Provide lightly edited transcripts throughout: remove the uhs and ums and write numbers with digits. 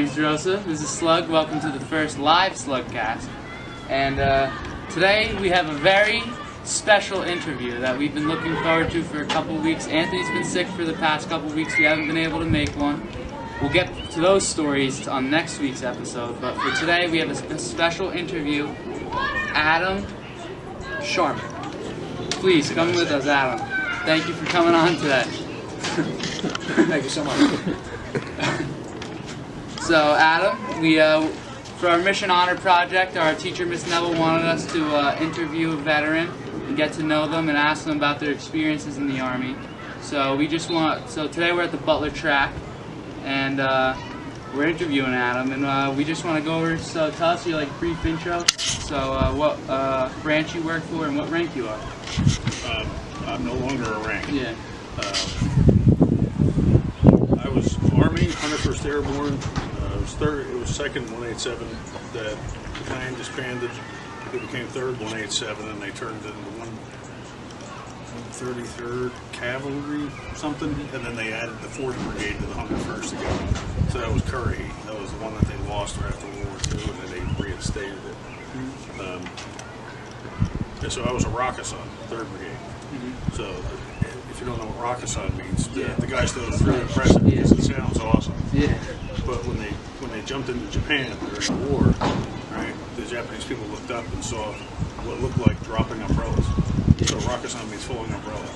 name's Joseph. This is Slug. Welcome to the first live Slugcast. And today we have a very special interview that we've been looking forward to for a couple weeks. Anthony's been sick for the past couple weeks. We haven't been able to make one. We'll get to those stories on next week's episode. But for today, we have a special interview. Adam Sharman. Please come with us, Adam. Thank you for coming on today. Thank you so much. So, Adam, we for our Mission Honor Project, our teacher, Miss Neville, wanted us to interview a veteran and get to know them and ask them about their experiences in the Army. So today we're at the Butler track, and we're interviewing Adam, and we just want to go over, so tell us your brief intro, so what branch you work for and what rank you are. I'm no longer a rank. Yeah. I was Army, 101st Airborne. It was 2nd 187 that the battalion disbanded. It became 3rd 187, and they turned it into 133rd Cavalry something, and then they added the 4th Brigade to the 101st again. So that was Curry. That was the one that they lost right after World War II, and then they reinstated it. And so I was a Rakkasan, 3rd Brigade. So if you don't know what Rakkasan means, the guys thought it was really impressive because it sounds awesome. Yeah. But when they jumped into Japan during the war, right, the Japanese people looked up and saw what looked like dropping umbrellas. So Rakkasan means falling umbrella.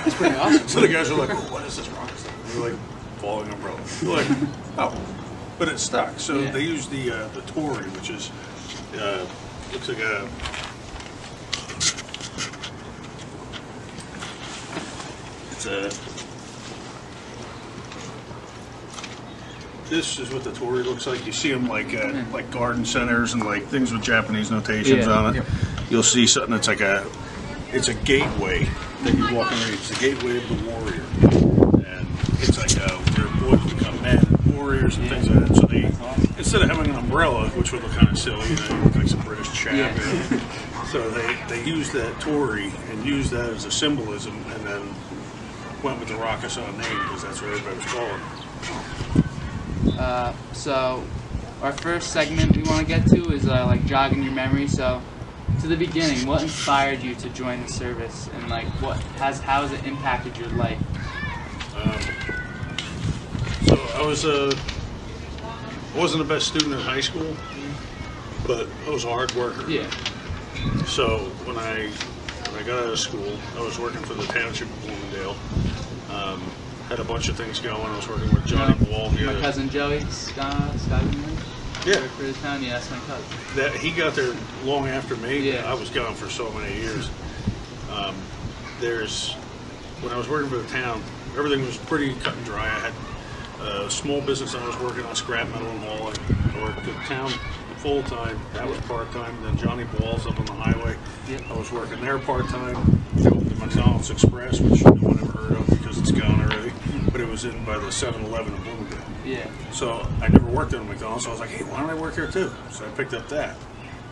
That's pretty awesome. So the guys were like, oh, what is this Rakkasan? They're like, falling umbrella. They're like, oh. But it stuck. So they used the Tory, which is, looks like a... This is what the Tory looks like. You see them like garden centers and things with Japanese notations on it. You'll see something that's it's a gateway that you walk in. It's the gateway of the warrior, and it's where boys become men and warriors and things like that. So they, instead of having an umbrella, which would look kind of silly, you look like some British chap. So they used that Tory and used that as a symbolism, and then went with the Rakkasan name because that's what everybody was calling it. So our first segment we want to get to is jogging your memory. So to the beginning, what inspired you to join the service, and how has it impacted your life? So I wasn't the best student in high school, but I was a hard worker. Yeah. So when I got out of school, I was working for the township of Bloomingdale. Had a bunch of things going. I was working with Johnny Ball. My cousin Joey, Scott. Yeah. For the town, yeah, that's my cousin. He got there long after me. Yeah. I was gone for so many years. When I was working for the town, everything was pretty cut and dry. I had a small business I was working on, scrap metal and hauling. I worked at the town full time. That was part time. Then Johnny Ball's up on the highway. Yep. I was working there part time. The McDonald's Express, which no one ever heard of because it's gone already. But it was in by the 7-Eleven in Bloomingdale. Yeah. So I never worked at a McDonald's, so I was like, hey, why don't I work here too? So I picked up that.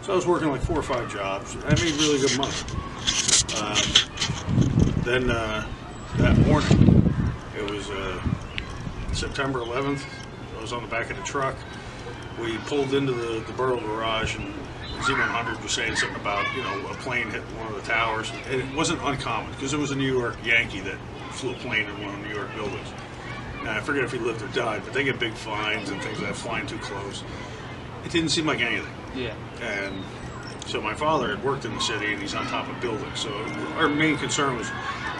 So I was working 4 or 5 jobs. I made really good money. Then that morning, it was September 11th. I was on the back of the truck. We pulled into the borough garage, and Z100 was saying something about a plane hit one of the towers. And it wasn't uncommon because it was a New York Yankee that flew a plane in one of the New York buildings. Now, I forget if he lived or died, but they get big fines and things like that, flying too close. It didn't seem like anything. Yeah. And so my father had worked in the city, and he's on top of buildings. So our main concern was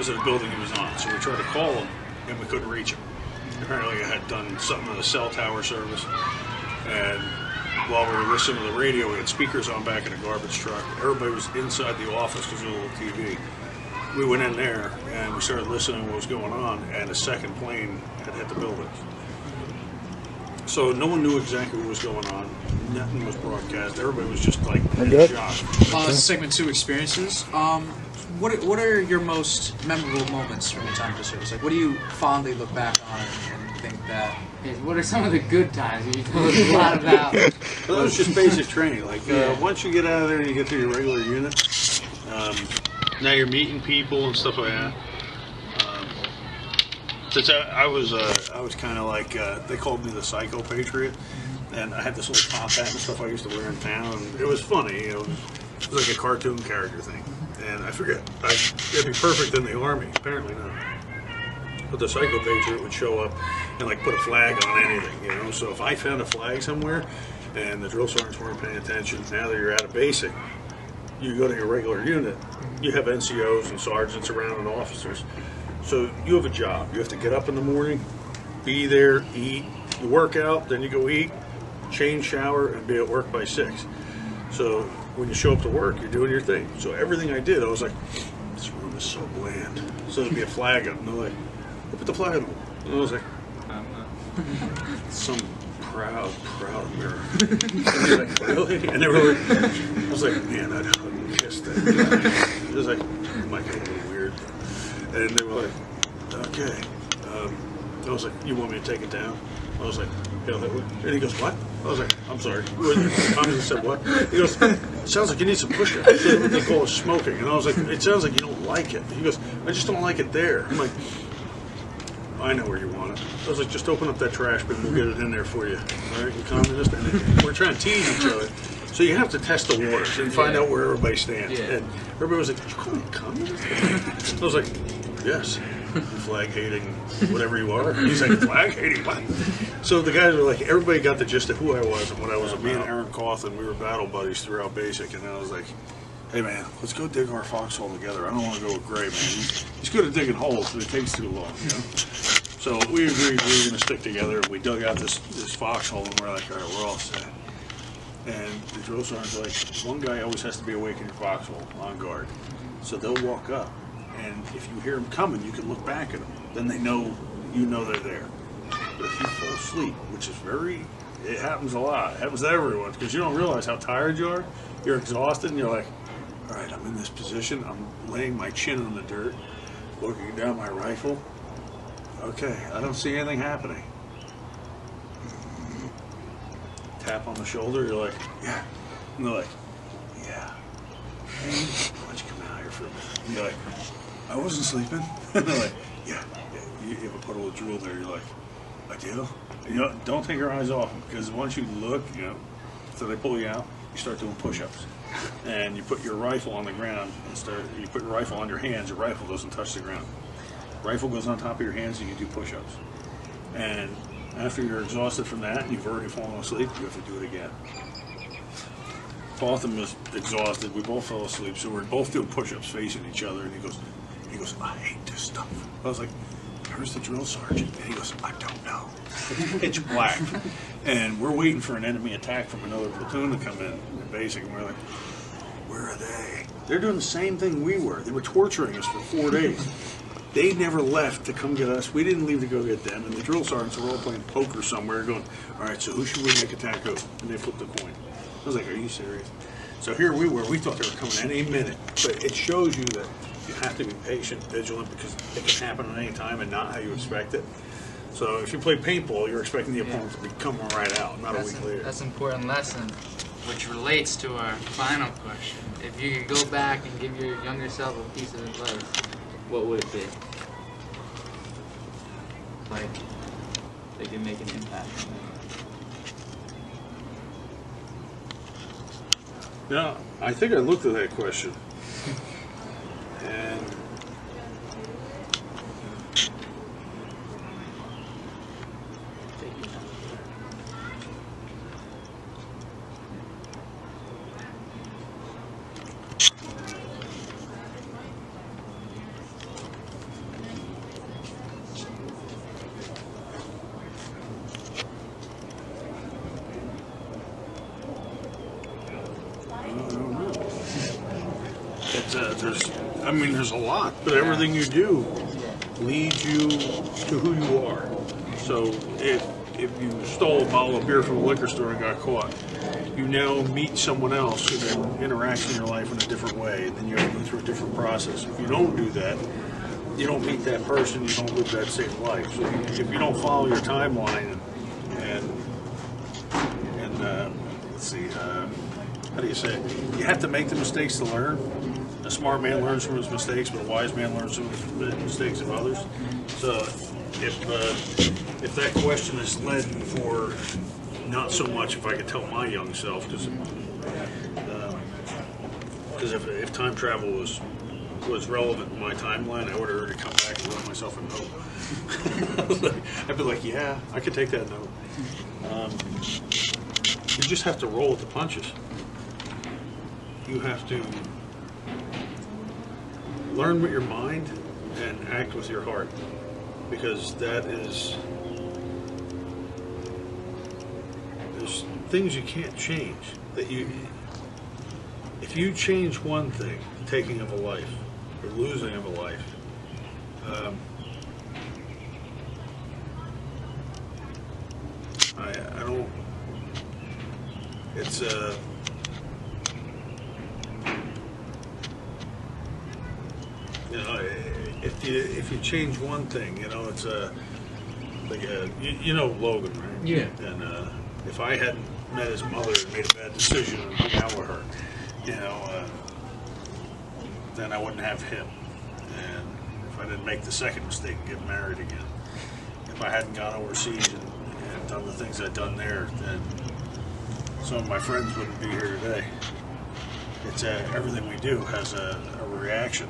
the building he was on. So we tried to call him, and we couldn't reach him. Apparently I had done something on the cell tower service. And while we were listening to the radio, we had speakers on back in a garbage truck. Everybody was inside the office because there was a little TV. We went in there and we started listening to what was going on, and a second plane had hit the building. So no one knew exactly what was going on. Nothing was broadcast. Everybody was just in shock. Segment 2, experiences. What are your most memorable moments from your time to service? What do you fondly look back on and think that? What are some of the good times you told us a lot about? Well, that was just basic training. Once you get out of there and you get to your regular unit, now you're meeting people and stuff like that. Since I was kind of like they called me the Psycho Patriot, and I had this little top hat and stuff I used to wear in town, and it was funny. You know, it was like a cartoon character thing, and I forget it'd be perfect in the army. Apparently not. But the Psycho Patriot would show up and like put a flag on anything, you know. So if I found a flag somewhere, and the drill sergeants weren't paying attention, now that you're out of basic, you go to your regular unit. You have NCOs and sergeants around and officers. So you have a job. You have to get up in the morning, be there, eat, you work out, then you go eat, change, shower, and be at work by 6. So when you show up to work, you're doing your thing. So everything I did, I was like, this room is so bland. So there'd be a flag up, and they're like, who put the flag on? And I was like, I don't know. Some proud American. And they're like, really? And they were like, I was like, man, I'd hug and kiss that guy. It was like, it might get a little weird. And they were like, okay. I was like, you want me to take it down? I was like, yeah. And he goes, what? I was like, I'm sorry. Tommy said, what? He goes, it sounds like you need some push-ups. He said what they call smoking. And I was like, it sounds like you don't like it. He goes, I just don't like it there. I'm like, I know where you want it. I was like, just open up that trash bin, we'll get it in there for you. All right, you communist? And we're trying to tease each other. So you have to test the waters and find out where everybody stands. And everybody was like, did you call me a communist? I was like, yes. Flag-hating, whatever you are. He's like, flag-hating, what? So the guys were like, everybody got the gist of who I was and what I was. Me and Aaron Cawthon, we were battle buddies throughout basic, and I was like, hey man, let's go dig our foxhole together. I don't want to go with Gray, man. He's good at digging holes, but it takes too long, you know? So we agreed we were going to stick together, and we dug out this foxhole, and we're like, all right, we're all set. And the drill sergeant's like, one guy always has to be awake in your foxhole, on guard. So they'll walk up, and if you hear them coming, you can look back at them. Then they know, you know they're there. But if you fall asleep, which is it happens a lot. It happens to everyone, because you don't realize how tired you are. You're exhausted, and you're like, all right, I'm in this position. I'm laying my chin on the dirt, looking down my rifle. Okay, I don't see anything happening. Tap on the shoulder, you're like, yeah. And they're like, yeah. Why don't you come out here for a minute? And you're like, I wasn't sleeping. And they're like, yeah. You have a puddle of drool there, you're like, I do? And you know, don't take your eyes off them, because once you look, you know, so they pull you out, you start doing push-ups. And you put your rifle on the ground and you put your rifle on your hands, your rifle doesn't touch the ground. Rifle goes on top of your hands and you do push-ups. And after you're exhausted from that and you've already fallen asleep, you have to do it again. Cawthon was exhausted, we both fell asleep, so we're both doing push-ups facing each other, and he goes, I hate this stuff. I was like, where's the drill sergeant? And he goes, I don't know. It's pitch black. And we're waiting for an enemy attack from another platoon to come in basic, and we're like, where are they? They're doing the same thing we were. They were torturing us for 4 days. They never left to come get us. We didn't leave to go get them. And the drill sergeants were all playing poker somewhere going, all right, so who should we make attack of? And they flipped a coin. I was like, are you serious? So here we were. We thought they were coming any minute. But it shows you that you have to be patient, vigilant, because it can happen at any time and not how you expect it. So if you play paintball, you're expecting the opponent to be coming right out, not a week later. That's an important lesson, which relates to our final question. If you could go back and give your younger self a piece of advice, what would it be? Like, they can make an impact. Yeah, I think I looked at that question. And there's a lot, but everything you do leads you to who you are. So if you stole a bottle of beer from a liquor store and got caught, you now meet someone else who then interacts in your life in a different way, and then you have to go through a different process. If you don't do that, you don't meet that person, you don't live that same life. So if you don't follow your timeline and let's see, how do you say it? You have to make the mistakes to learn. A smart man learns from his mistakes, but a wise man learns from the mistakes of others. So if that question is led for not so much if I could tell my young self, because if time travel was relevant in my timeline, I would have already come back and wrote myself a note. I'd be like, yeah, I could take that note. You just have to roll with the punches. You have to learn with your mind and act with your heart, because there's things you can't change. If you change one thing, taking of a life or losing of a life, I don't. It's you know, if you change one thing, you know, it's you know Logan, right? Yeah. And if I hadn't met his mother and made a bad decision and hung out with her, you know, then I wouldn't have him. And if I didn't make the second mistake and get married again, if I hadn't gone overseas and done the things I'd done there, then some of my friends wouldn't be here today. It's everything we do has a reaction.